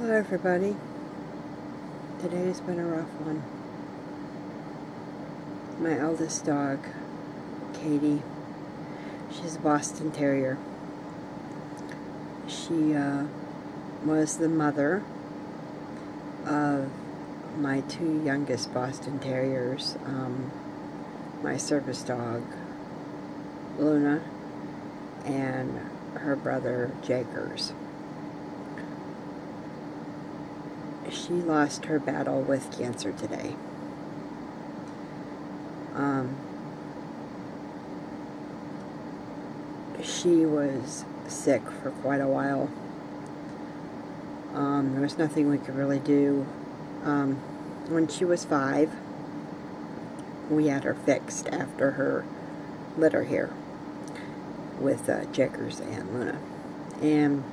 Hello everybody. Today's been a rough one. My eldest dog, Katie, she's a Boston Terrier. She was the mother of my two youngest Boston Terriers, my service dog, Luna, and her brother, Jaggers. She lost her battle with cancer today. She was sick for quite a while. There was nothing we could really do. When she was 5, we had her fixed after her litter here with Jaggers and Luna. And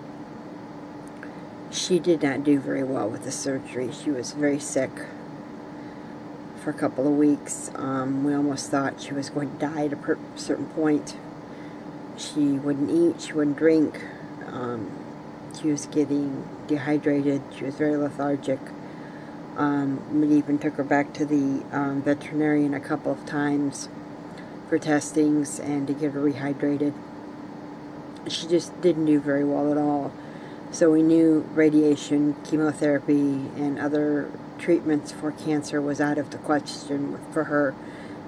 she did not do very well with the surgery. She was very sick for a couple of weeks. We almost thought she was going to die at a certain point. She wouldn't eat, she wouldn't drink. She was getting dehydrated. She was very lethargic. We even took her back to the veterinarian a couple of times for testings and to get her rehydrated. She just didn't do very well at all. So we knew radiation, chemotherapy, and other treatments for cancer was out of the question for her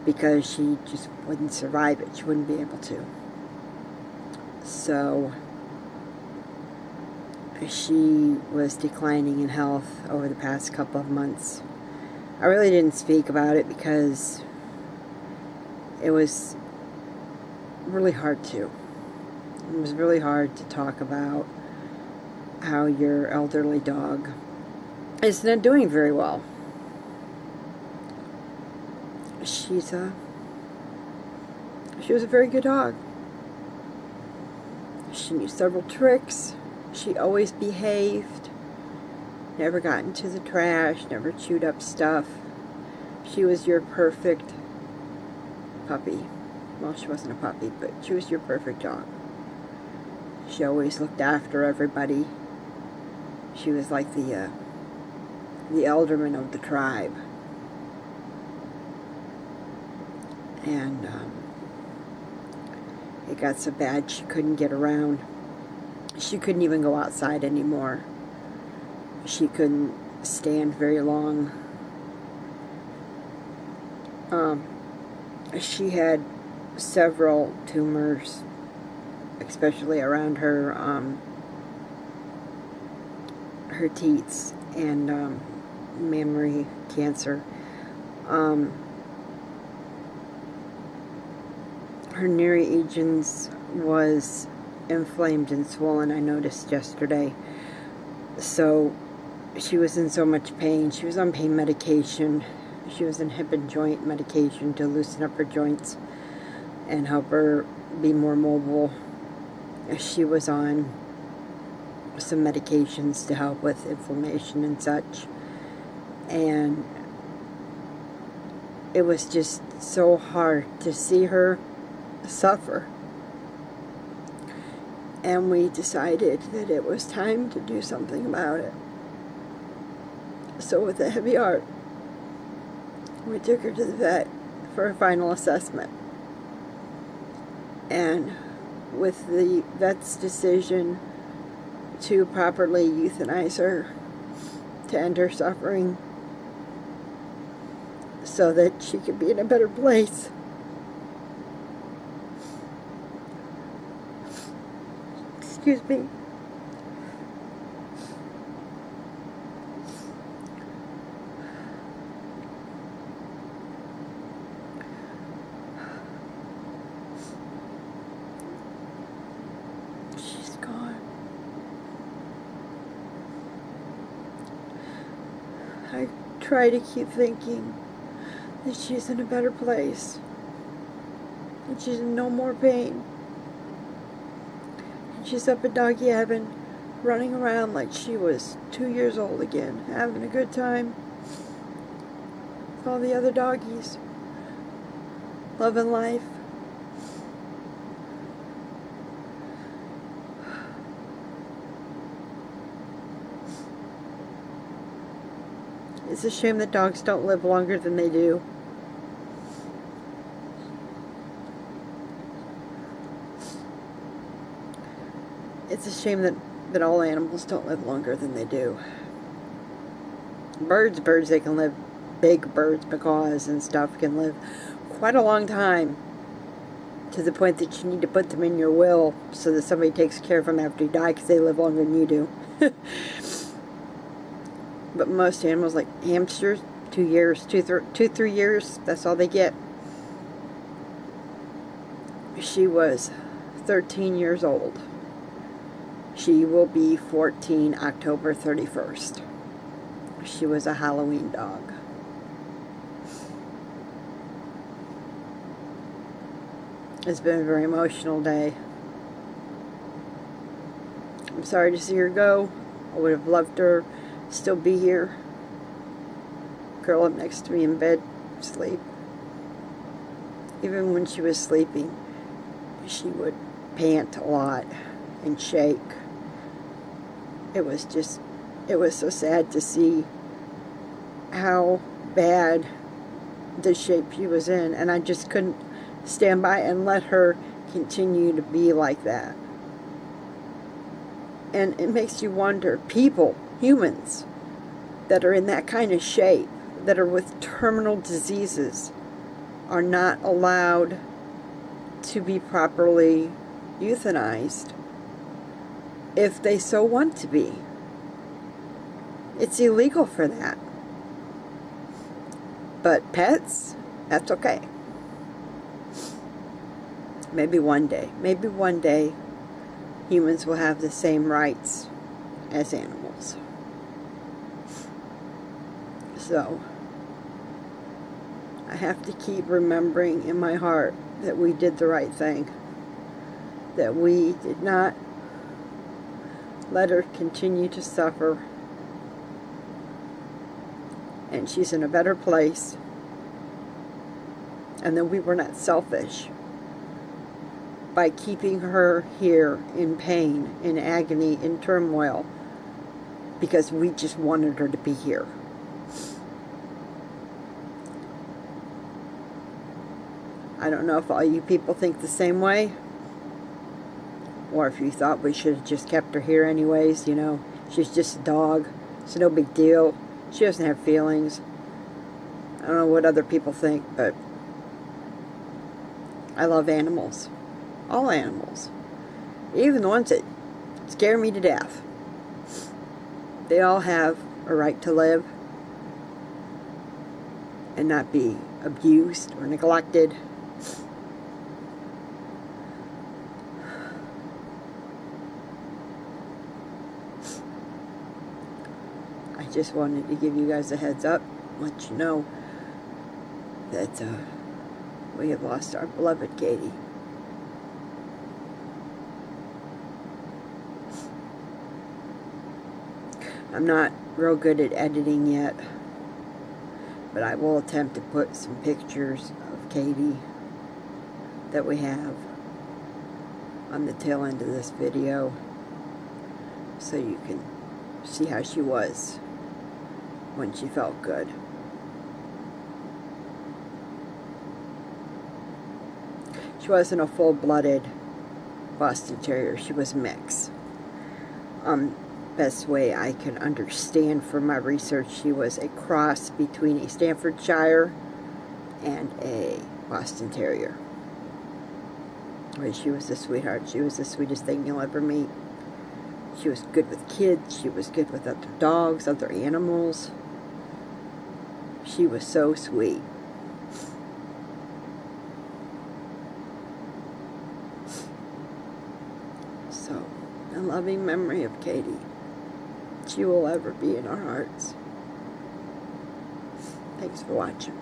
because she just wouldn't survive it. She wouldn't be able to. So she was declining in health over the past couple of months. I really didn't speak about it because it was really hard to. It was really hard to talk about how your elderly dog is not doing very well. She was a very good dog. She knew several tricks. She always behaved. Never got into the trash. Never chewed up stuff. She was your perfect puppy. Well, she wasn't a puppy, but she was your perfect dog. She always looked after everybody. She was like the elderman of the tribe. And it got so bad she couldn't get around. She couldn't even go outside anymore. She couldn't stand very long. She had several tumors, especially around her her teats, and mammary cancer. Her neuroagens was inflamed and swollen, I noticed yesterday. So she was in so much pain. She was on pain medication. She was on hip and joint medication to loosen up her joints and help her be more mobile. She was on some medications to help with inflammation and such, and it was just so hard to see her suffer. And we decided that it was time to do something about it. So with a heavy heart, we took her to the vet for a final assessment. And with the vet's decision to properly euthanize her, to end her suffering, so that she could be in a better place. Excuse me. She's gone. I try to keep thinking that she's in a better place, that she's in no more pain. She's up at doggy heaven, running around like she was 2 years old again, having a good time with all the other doggies, loving life. It's a shame that dogs don't live longer than they do. It's a shame that all animals don't live longer than they do. Birds, they can live, big birds, macaws and stuff, can live quite a long time, to the point that you need to put them in your will so that somebody takes care of them after you die, because they live longer than you do. But most animals, like hamsters, 2 years, 3 years, that's all they get. She was 13 years old. She will be 14 October 31st. She was a Halloween dog. It's been a very emotional day. I'm sorry to see her go. I would have loved her still be here. Curl up next to me in bed, sleep. Even when she was sleeping, she would pant a lot and shake. It was so sad to see how bad the shape she was in, and I just couldn't stand by and let her continue to be like that. And it makes you wonder, people, humans, that are in that kind of shape, that are with terminal diseases, are not allowed to be properly euthanized if they so want to be. It's illegal for that. But pets, that's okay. Maybe one day, humans will have the same rights as animals. So, I have to keep remembering in my heart that we did the right thing. That we did not let her continue to suffer. And she's in a better place. And that we were not selfish by keeping her here in pain, in agony, in turmoil, because we just wanted her to be here. I don't know if all you people think the same way, or if you thought we should have just kept her here anyways, you know. She's just a dog. It's no big deal. She doesn't have feelings. I don't know what other people think, but I love animals. All animals. Even the ones that scare me to death. They all have a right to live and not be abused or neglected. I just wanted to give you guys a heads up, let you know that we have lost our beloved Katie. I'm not real good at editing yet, but I will attempt to put some pictures of Katie that we have on the tail end of this video so you can see how she was when she felt good. She wasn't a full-blooded Boston Terrier. She was mixed. Best way I can understand from my research, she was a cross between a Staffordshire and a Boston Terrier. But she was a sweetheart. She was the sweetest thing you'll ever meet. She was good with kids. She was good with other dogs, other animals. She was so sweet. So, a loving memory of Katie. She will ever be in our hearts. Thanks for watching.